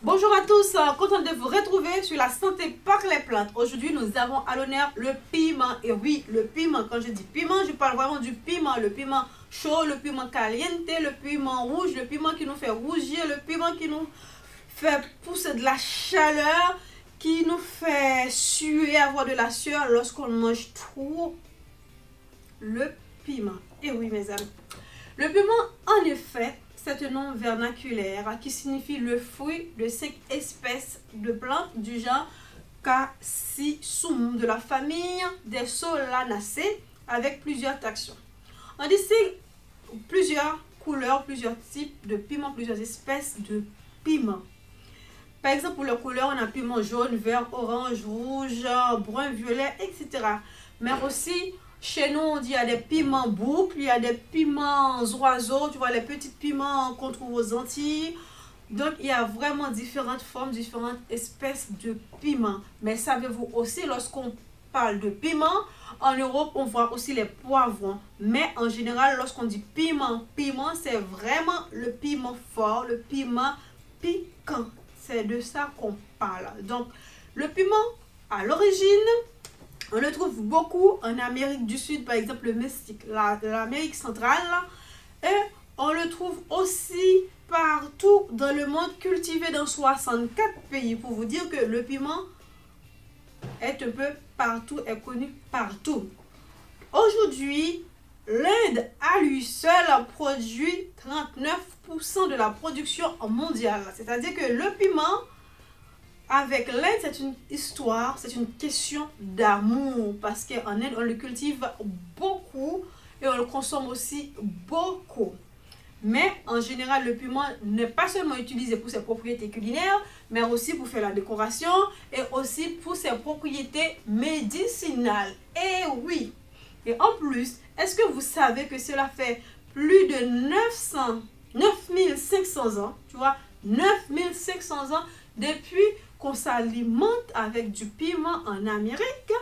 Bonjour à tous, content de vous retrouver sur la santé par les plantes. Aujourd'hui, nous avons à l'honneur le piment. Et oui, le piment, quand je dis piment, je parle vraiment du piment. Le piment chaud, le piment caliente, le piment rouge, le piment qui nous fait rougir, le piment qui nous fait pousser de la chaleur, qui nous fait suer, avoir de la sueur lorsqu'on mange trop. Le piment. Et oui, mes amis. Le piment, en effet, c'est un nom vernaculaire qui signifie le fruit de 5 espèces de plantes du genre Cassisum de la famille des Solanacées avec plusieurs taxons. On distingue plusieurs couleurs, plusieurs types de piments, plusieurs espèces de piments. Par exemple, pour les couleurs, on a piment jaune, vert, orange, rouge, brun, violet, etc. Mais aussi, chez nous, on dit qu'il y a des piments boucles, il y a des piments oiseaux, tu vois, les petits piments qu'on trouve aux Antilles. Donc, il y a vraiment différentes formes, différentes espèces de piments. Mais savez-vous aussi, lorsqu'on parle de piment, en Europe, on voit aussi les poivrons. Mais en général, lorsqu'on dit piment, c'est vraiment le piment fort, le piment piquant. C'est de ça qu'on parle. Donc, le piment, à l'origine, on le trouve beaucoup en Amérique du Sud, par exemple le Mexique, l'Amérique centrale. Et on le trouve aussi partout dans le monde, cultivé dans 64 pays. Pour vous dire que le piment est un peu partout, est connu partout. Aujourd'hui, l'Inde à lui seul produit 39% de la production mondiale. C'est-à-dire que le piment, avec l'Inde, c'est une histoire, c'est une question d'amour. Parce qu'en Inde, on le cultive beaucoup et on le consomme aussi beaucoup. Mais en général, le piment n'est pas seulement utilisé pour ses propriétés culinaires, mais aussi pour faire la décoration et aussi pour ses propriétés médicinales. Et oui! Et en plus, est-ce que vous savez que cela fait plus de 9500 ans, tu vois, 9500 ans depuis qu'on s'alimente avec du piment en Amérique?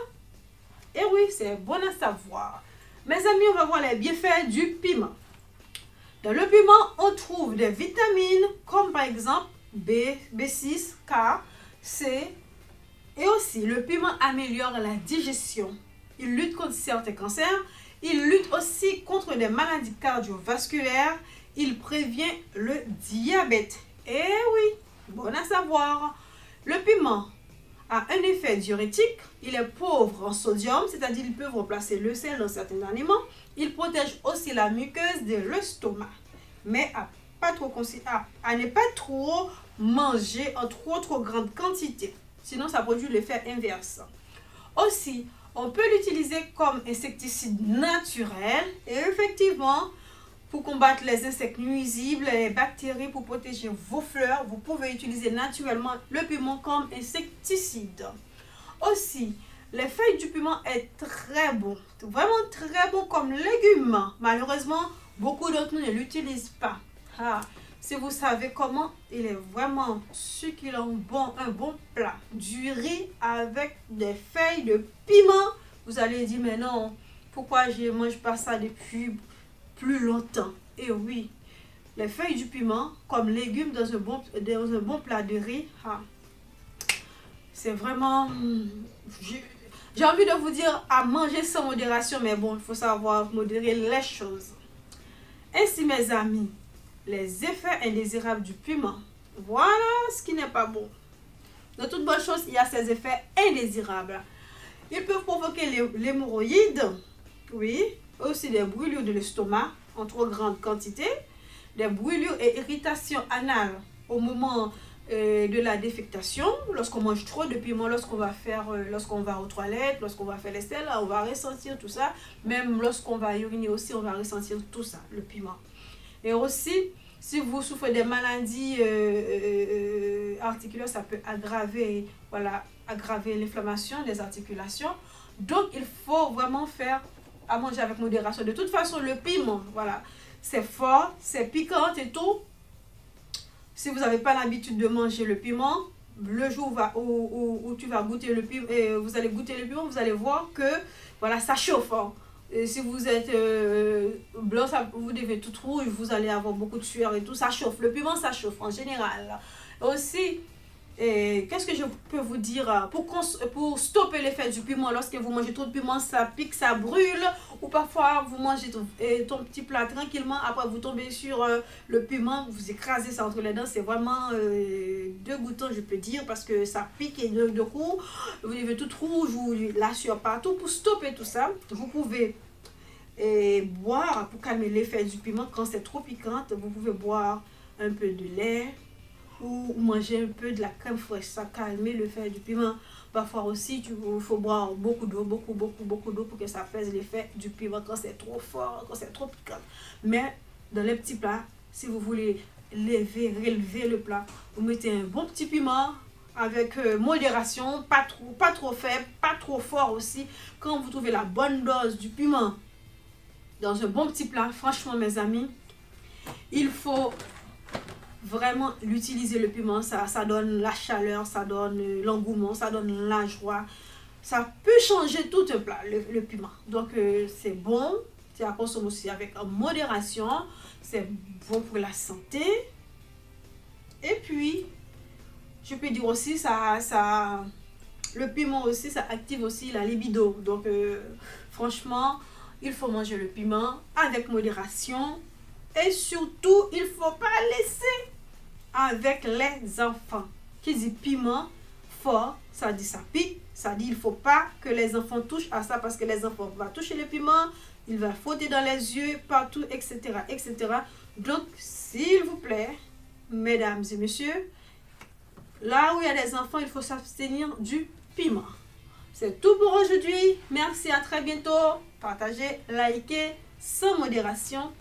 Et oui, c'est bon à savoir. Mes amis, on va voir les bienfaits du piment. Dans le piment, on trouve des vitamines comme par exemple B, B6, K, C. Et aussi, le piment améliore la digestion. Il lutte contre certains cancers. Il lutte aussi contre des maladies cardiovasculaires. Il prévient le diabète. Et oui, bon à savoir. Le piment a un effet diurétique. Il est pauvre en sodium, c'est-à-dire qu'il peut remplacer le sel dans certains aliments. Il protège aussi la muqueuse de l'estomac. Mais à ne pas trop manger en trop grande quantité. Sinon, ça produit l'effet inverse. Aussi, on peut l'utiliser comme insecticide naturel. Et effectivement, pour combattre les insectes nuisibles, les bactéries, pour protéger vos fleurs, vous pouvez utiliser naturellement le piment comme insecticide. Aussi, les feuilles du piment est très bon, vraiment très bon comme légume. Malheureusement, beaucoup d'entre nous ne l'utilisent pas. Si vous savez comment, il est vraiment succulent, bon, un bon plat. Du riz avec des feuilles de piment. Vous allez dire, mais non, pourquoi je ne mange pas ça depuis plus longtemps? Et oui, les feuilles du piment comme légumes dans un bon plat de riz, c'est vraiment... J'ai envie de vous dire à manger sans modération, mais bon, il faut savoir modérer les choses. Ainsi, mes amis, les effets indésirables du piment. Voilà ce qui n'est pas bon. De toute bonne chose, il y a ces effets indésirables. Ils peuvent provoquer l'hémorroïde, oui, aussi des brûlures de l'estomac en trop grande quantité, des brûlures et irritations anales au moment de la défécation, lorsqu'on mange trop de piment, lorsqu'on va aux toilettes, lorsqu'on va faire les selles, on va ressentir tout ça. Même lorsqu'on va uriner aussi, on va ressentir tout ça, le piment. Et aussi, si vous souffrez des maladies articulaires, ça peut aggraver l'inflammation des articulations. Donc, il faut vraiment faire à manger avec modération. De toute façon, le piment, voilà, c'est fort, c'est piquant et tout. Si vous n'avez pas l'habitude de manger le piment, le jour où tu vas goûter le piment, vous allez goûter le piment, vous allez voir que voilà, ça chauffe. Et si vous êtes blanc, vous devez tout rouge, vous allez avoir beaucoup de sueur et tout, ça chauffe. Le piment, ça chauffe en général. Aussi, Et qu'est-ce que je peux vous dire pour stopper l'effet du piment? Lorsque vous mangez trop de piment, ça pique, ça brûle. Ou parfois, vous mangez ton petit plat tranquillement. Après, vous tombez sur le piment, vous écrasez ça entre les dents. C'est vraiment dégoûtant, je peux dire, parce que ça pique et de coup, vous avez tout rouge, ou la sueur partout. Pour stopper tout ça, vous pouvez boire, pour calmer l'effet du piment, quand c'est trop piquant, vous pouvez boire un peu de lait ou manger un peu de la crème fraîche, ça calme l'effet du piment. Parfois aussi, il faut boire beaucoup d'eau, beaucoup d'eau pour que ça fasse l'effet du piment quand c'est trop fort, quand c'est trop piquant. Mais dans les petits plats, si vous voulez relever le plat, vous mettez un bon petit piment avec modération, pas trop faible, pas trop fort aussi. Quand vous trouvez la bonne dose du piment dans un bon petit plat, franchement mes amis, il faut vraiment l'utiliser le piment, ça donne la chaleur, ça donne l'engouement, ça donne la joie. Ça peut changer tout un plat, le piment. Donc c'est bon, c'est à consommer aussi avec modération, c'est bon pour la santé. Et puis, je peux dire aussi, le piment aussi, ça active aussi la libido. Donc franchement, il faut manger le piment avec modération. Et surtout, il ne faut pas laisser avec les enfants. Qui dit piment fort, ça dit ça pique. Ça dit il ne faut pas que les enfants touchent à ça parce que les enfants vont toucher le piment, il va frotter dans les yeux, partout, etc. etc. Donc, s'il vous plaît, mesdames et messieurs, là où il y a des enfants, il faut s'abstenir du piment. C'est tout pour aujourd'hui. Merci, à très bientôt. Partagez, likez sans modération.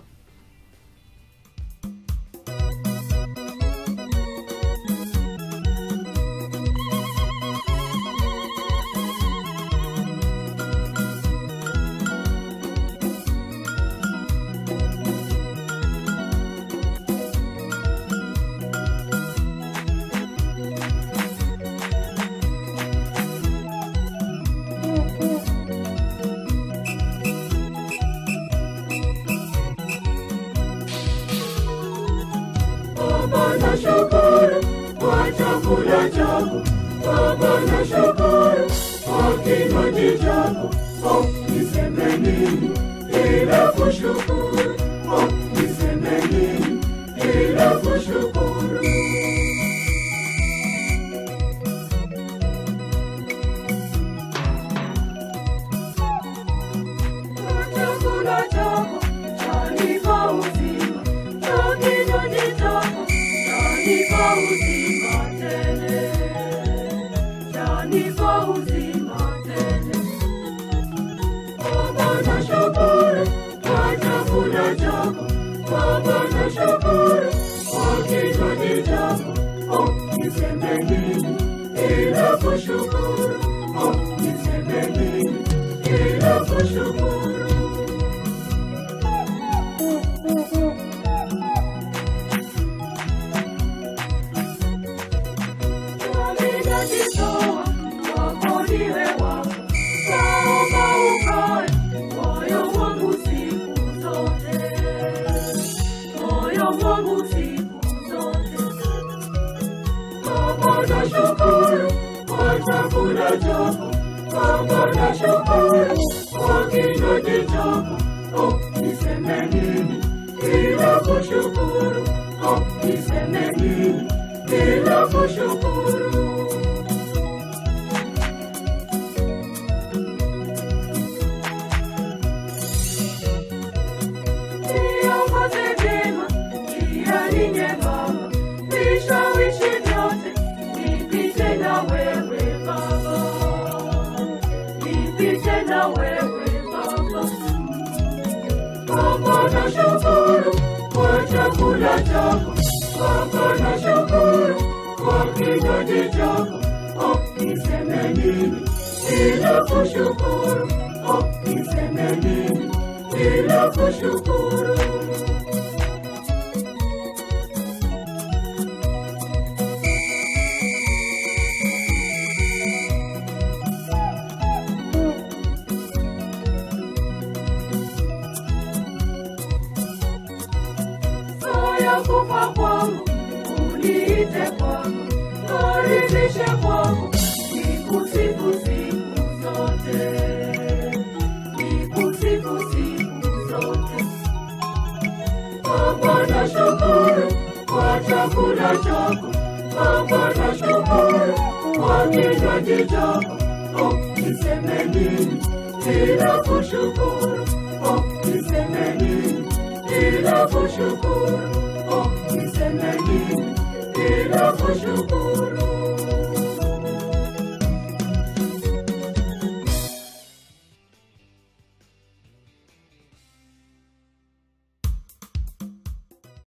Chakula chako Baba, nashukuru kwa kinywaji chako. Niseme nini ila kushukuru? Niseme nini ila kushukuru? Chakula chako chanipa uzima, kinywaji chako chanipa uzima. Baba, nashukuru kwa chakula chako. Baba, nashukuru kwa kinywaji chako. Niseme nini ila kushukuru? Niseme nini ila kushukuru? Baba, nashukuru kwa chakula chako. Baba, nashukuru kwa kinywaji chako. Niseme nini ila kushukuru? Niseme nini ila kushukuru? Niongoze vyema njiani nyembamba, vishawishi vyote nipite na wewe Baba, nipite na wewe Baba. Baba, nashukuru kwa chakula chako. Baba, nashukuru kwa kinywaji chako. Niseme nini ila kushukuru? Niseme nini ila kushukuru? Saya kufa kwangu, uniite kwangu. chakula chako. Baba nashukuru kwa kinywaji chako. Niseme nini bila kushukuru?